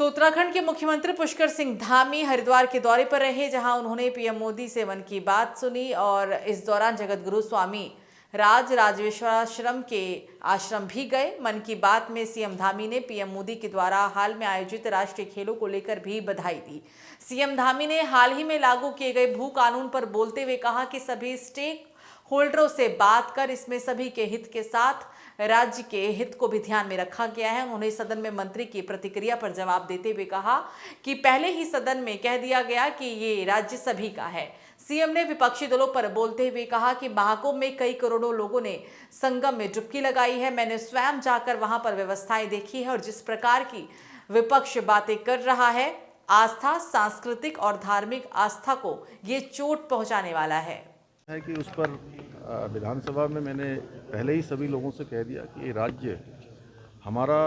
तो उत्तराखंड के मुख्यमंत्री पुष्कर सिंह धामी हरिद्वार के दौरे पर रहे, जहां उन्होंने पीएम मोदी से मन की बात सुनी और इस दौरान जगतगुरु स्वामी राजराजेश्वराश्रम के आश्रम भी गए। मन की बात में सीएम धामी ने पीएम मोदी के द्वारा हाल में आयोजित राष्ट्रीय खेलों को लेकर भी बधाई दी। सीएम धामी ने हाल ही में लागू किए गए भू कानून पर बोलते हुए कहा कि सभी स्टेक होल्डरों से बात कर इसमें सभी के हित के साथ राज्य के हित को भी ध्यान में रखा गया है। उन्होंने सदन में मंत्री की प्रतिक्रिया पर जवाब देते हुए कहा कि पहले ही सदन में कह दिया गया कि ये राज्य सभी का है। सीएम ने विपक्षी दलों पर बोलते हुए कहा कि महाकुंभ में कई करोड़ों लोगों ने संगम में डुबकी लगाई है। मैंने स्वयं जाकर वहां पर व्यवस्थाएं देखी है और जिस प्रकार की विपक्ष बातें कर रहा है, आस्था, सांस्कृतिक और धार्मिक आस्था को ये चोट पहुंचाने वाला है कि उस पर विधानसभा में मैंने पहले ही सभी लोगों से कह दिया कि ये राज्य हमारा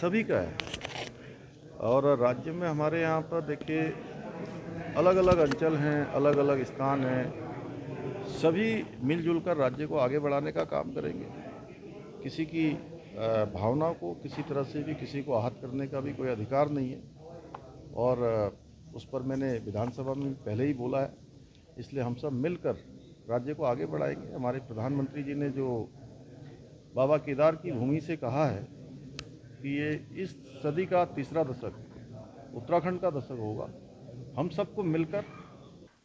सभी का है और राज्य में हमारे यहाँ पर देखिए अलग अलग अंचल हैं, अलग अलग स्थान हैं, सभी मिलजुल कर राज्य को आगे बढ़ाने का काम करेंगे। किसी की भावना को किसी तरह से भी किसी को आहत करने का भी कोई अधिकार नहीं है और उस पर मैंने विधानसभा में पहले ही बोला है। इसलिए हम सब मिलकर राज्य को आगे बढ़ाएंगे। हमारे प्रधानमंत्री जी ने जो बाबा केदार की भूमि से कहा है कि ये इस सदी का तीसरा दशक उत्तराखंड का दशक होगा, हम सबको मिलकर।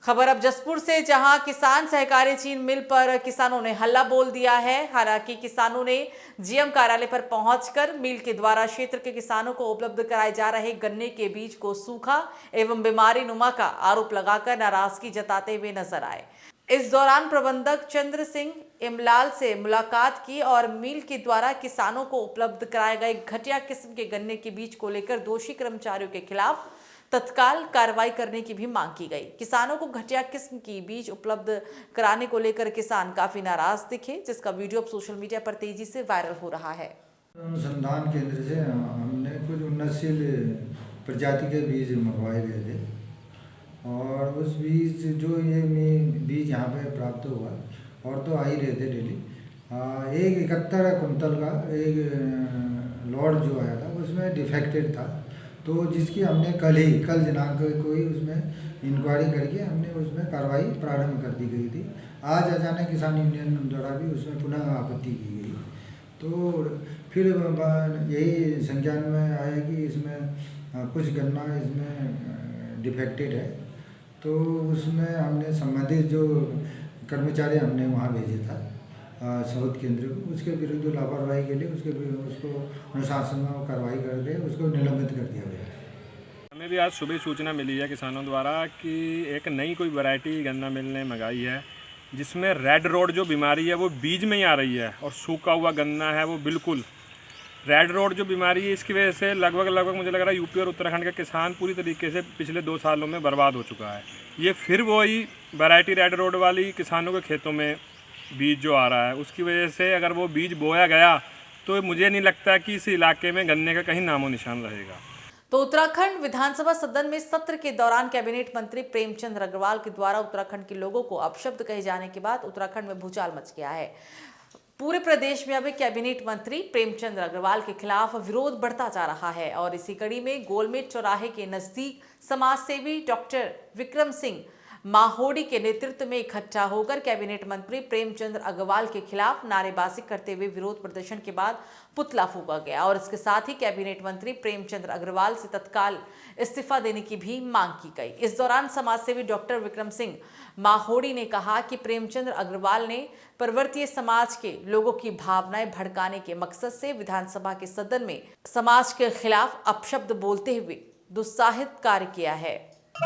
खबर अब जसपुर से, जहां किसान सहकारी चीनी मिल पर किसानों ने हल्ला बोल दिया है। हालांकि किसानों ने जीएम कार्यालय पर पहुंचकर मिल के द्वारा क्षेत्र के किसानों को उपलब्ध कराए जा रहे गन्ने के बीज को सूखा एवं बीमारी नुमा का आरोप लगाकर नाराजगी जताते हुए नजर आए। इस दौरान प्रबंधक चंद्र सिंह इमलाल से मुलाकात की और मिल के द्वारा किसानों को उपलब्ध कराए गए घटिया किस्म के गन्ने के बीज को लेकर दोषी कर्मचारियों के खिलाफ तत्काल कार्रवाई करने की भी मांग की गई। किसानों को घटिया किस्म की बीज उपलब्ध कराने को लेकर किसान काफी नाराज दिखे, जिसका वीडियो अब सोशल मीडिया पर तेजी से वायरल हो रहा है। अनुसंधान केंद्र से हमने कुछ उन्नतशील प्रजाति के बीज मंगवाए गए थे और उस बीज जो ये बीज यहाँ पे प्राप्त हुआ और तो आ ही रहे थे डेली। एक 71 कुंतल का एक लॉट जो आया था उसमें डिफेक्टेड था, तो जिसकी हमने कल दिनांक को ही उसमें इंक्वायरी करके हमने उसमें कार्रवाई प्रारंभ कर दी गई थी। आज अचानक किसान यूनियन द्वारा भी उसमें पुनः आपत्ति की गई, तो फिर यही संज्ञान में आया कि इसमें कुछ गन्ना इसमें डिफेक्टेड है, तो उसमें हमने संबंधित जो कर्मचारी हमने वहाँ भेजे था स्रोत केंद्र को, उसके विरुद्ध लापरवाही के लिए उसको अनुशासन कार्रवाई करके उसको निलंबित कर दिया गया। हमें भी आज सुबह सूचना मिली है किसानों द्वारा कि एक नई कोई वैरायटी गन्ना मिल ने मंगाई है जिसमें रेड रोड जो बीमारी है वो बीज में ही आ रही है और सूखा हुआ गन्ना है वो बिल्कुल रेड रोड जो बीमारी है, इसकी वजह से लगभग मुझे लग रहा है यूपी और उत्तराखंड का किसान पूरी तरीके से पिछले 2 सालों में बर्बाद हो चुका है। ये फिर वही वैरायटी रेड रोड वाली किसानों के खेतों में बीज जो आ रहा है, उसकी वजह से अगर वो बीज बोया गया तो मुझे नहीं लगता कि इस इलाके में गन्ने का कहीं नामो निशान रहेगा। तो उत्तराखंड विधानसभा सदन में सत्र के दौरान कैबिनेट मंत्री प्रेमचंद अग्रवाल के द्वारा उत्तराखंड के लोगों को अपशब्द कहे जाने के बाद उत्तराखंड में भूचाल मच गया है। पूरे प्रदेश में अब कैबिनेट मंत्री प्रेमचंद अग्रवाल के खिलाफ विरोध बढ़ता जा रहा है और इसी कड़ी में गोलमेज चौराहे के नजदीक समाजसेवी डॉक्टर विक्रम सिंह माहोडी के नेतृत्व में इकट्ठा होकर कैबिनेट मंत्री प्रेमचंद अग्रवाल के खिलाफ नारेबाजी करते हुए विरोध प्रदर्शन के बाद पुतला फूंका गया और इसके साथ ही कैबिनेट मंत्री प्रेमचंद अग्रवाल से तत्काल इस्तीफा देने की भी मांग की गई। इस दौरान समाजसेवी डॉक्टर विक्रम सिंह माहोडी ने कहा कि प्रेमचंद अग्रवाल ने पर्वतीय समाज के लोगों की भावनाएं भड़काने के मकसद से विधानसभा के सदन में समाज के खिलाफ अपशब्द बोलते हुए दुस्साहित कार्य किया है।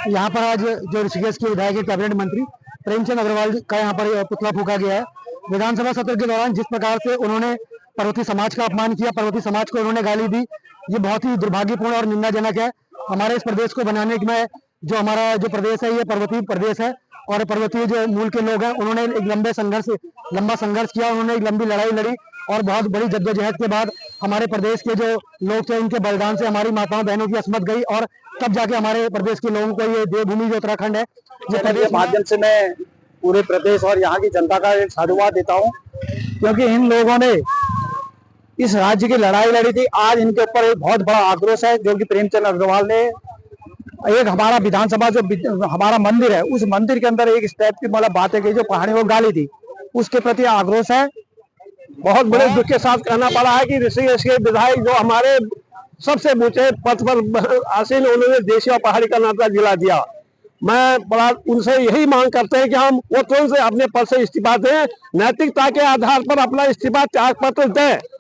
यहाँ पर आज जो ऋषिकेश के विधायक कैबिनेट मंत्री प्रेमचंद अग्रवाल का यहाँ पर पुतला फूंका गया है। विधानसभा सत्र के दौरान जिस प्रकार से उन्होंने पर्वतीय समाज का अपमान किया, पर्वतीय समाज को उन्होंने गाली दी, ये बहुत ही दुर्भाग्यपूर्ण और निंदाजनक है। हमारे इस प्रदेश को बनाने में जो हमारा जो प्रदेश है ये पर्वतीय प्रदेश है और पर्वतीय जो मूल के लोग हैं उन्होंने एक लंबा संघर्ष किया, उन्होंने एक लंबी लड़ाई लड़ी और बहुत बड़ी जद्दोजहद के बाद हमारे प्रदेश के जो लोग थे उनके बलिदान से हमारी माताओं बहनों की असमत गई और तब जाके हमारे प्रदेश के लोगों को ये देवभूमि जो उत्तराखंड है, ये प्रदेश माध्यम से मैं पूरे प्रदेश और यहाँ की जनता का एक साधुवाद देता हूँ, क्योंकि इन लोगों ने इस राज्य की लड़ाई लड़ी थी। आज इनके ऊपर एक बहुत बड़ा आक्रोश है, जो कि प्रेमचंद अग्रवाल ने एक हमारा विधानसभा जो हमारा मंदिर है, उस मंदिर के अंदर एक स्टेप की मतलब बातें की जो पहाड़ी को गाली थी, उसके प्रति आक्रोश है। बहुत बड़े दुख के साथ कहना पड़ा है कि ऋषिकेश के विधायक जो हमारे सबसे ऊंचे पद पर आसीन, उन्होंने देशी और पहाड़ी का नाता जिला दिया। मैं बड़ा उनसे यही मांग करते हैं कि हम वो तुरंत से अपने पद से इस्तीफा दें, नैतिकता के आधार पर अपना इस्तीफा त्याग पत्र दें।